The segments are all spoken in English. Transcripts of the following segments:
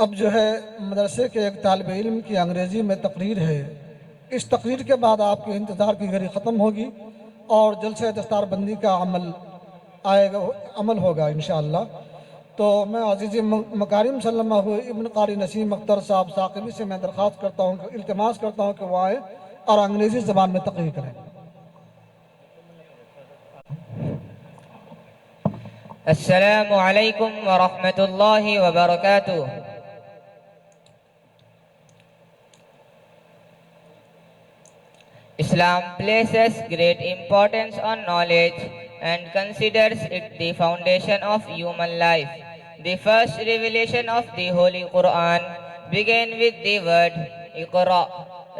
अब जो है मदरसे के एक तालिब इल्म की अंग्रेज़ी में तकरीर है। इस तकरीर के बाद आपके इंतज़ार की घड़ी ख़त्म होगी और जलसे दस्तारबंदी का आएगा अमल होगा इंशाअल्लाह। तो मैं अज़ीज़ मकारिम सल्लल्लाहु इब्न कारी नसीम अख्तर साहब साकिबी से मैं दरख्वास्त करता हूँ, इल्तिमास करता हूँ कि वो आए और अंग्रेज़ी ज़बान में तकरीर करें। अस्सलामु अलैकुम व रहमतुल्लाहि व बरकातुहू। Islam places great importance on knowledge and considers it the foundation of human life. The first revelation of the Holy Quran began with the word Iqra,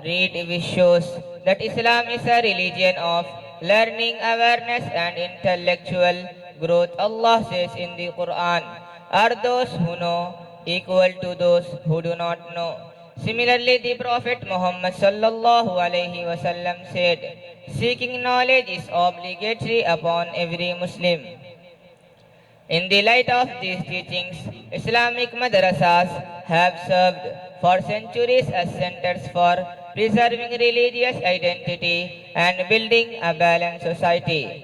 read, which shows that Islam is a religion of learning, awareness and intellectual growth. Allah says in the Quran, are those who know equal to those who do not know? Similarly, the Prophet Muhammad sallallahu alaihi wasallam said, seeking knowledge is obligatory upon every Muslim. In the light of these teachings, Islamic madrasas have served for centuries as centers for preserving religious identity and building a balanced society.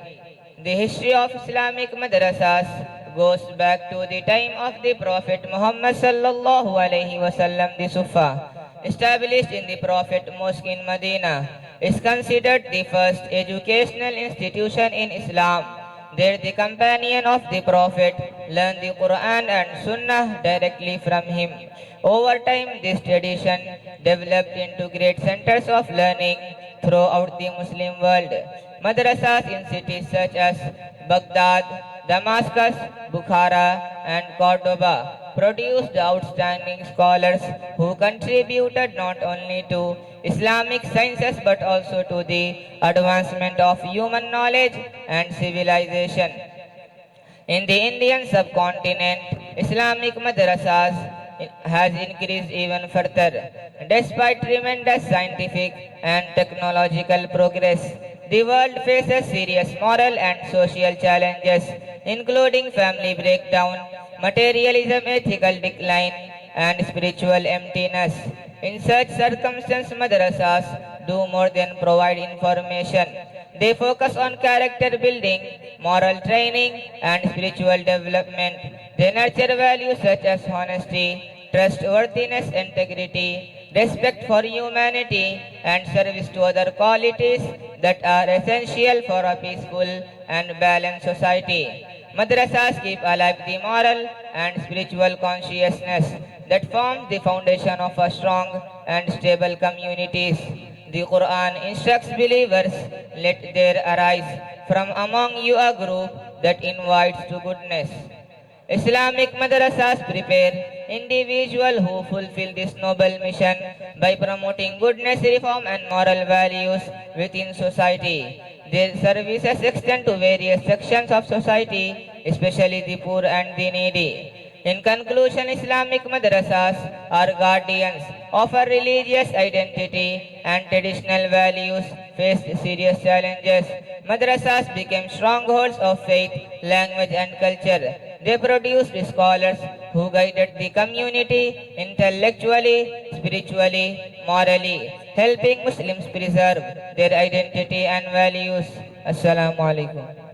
The history of Islamic madrasas goes back to the time of the Prophet Muhammad sallallahu alaihi wasallam. The Sufa, established in the Prophet Mosque in Medina, is considered the first educational institution in Islam. There the companion of the Prophet learned the Quran and Sunnah directly from him. Over time, this tradition developed into great centers of learning throughout the Muslim world. Madrasas in cities such as Baghdad, Damascus, Bukhara, and Cordoba produced outstanding scholars who contributed not only to Islamic sciences but also to the advancement of human knowledge and civilization. In the Indian subcontinent, Islamic madrasas has increased even further. Despite tremendous scientific and technological progress, the world faces serious moral and social challenges, including family breakdown, materialism, ethical decline, and spiritual emptiness. In such circumstances, madrasas do more than provide information. They focus on character building, moral training, and spiritual development. They nurture values such as honesty, trustworthiness, integrity, respect for humanity, and service to other qualities that are essential for a peaceful and balanced society. Madrasas keep alive the moral and spiritual consciousness that forms the foundation of a strong and stable communities. The Quran instructs believers, let there arise from among you a group that invites to goodness. Islamic madrasas prepare individuals who fulfill this noble mission by promoting goodness, reform, and moral values within society. Their services extend to various sections of society, especially the poor and the needy. In conclusion, Islamic madrasas are guardians of our religious identity and traditional values faced serious challenges. Madrasas became strongholds of faith, language and culture. They produced scholars who guided the community intellectually, spiritually, morally, helping Muslims preserve their identity and values. Assalamu alaikum.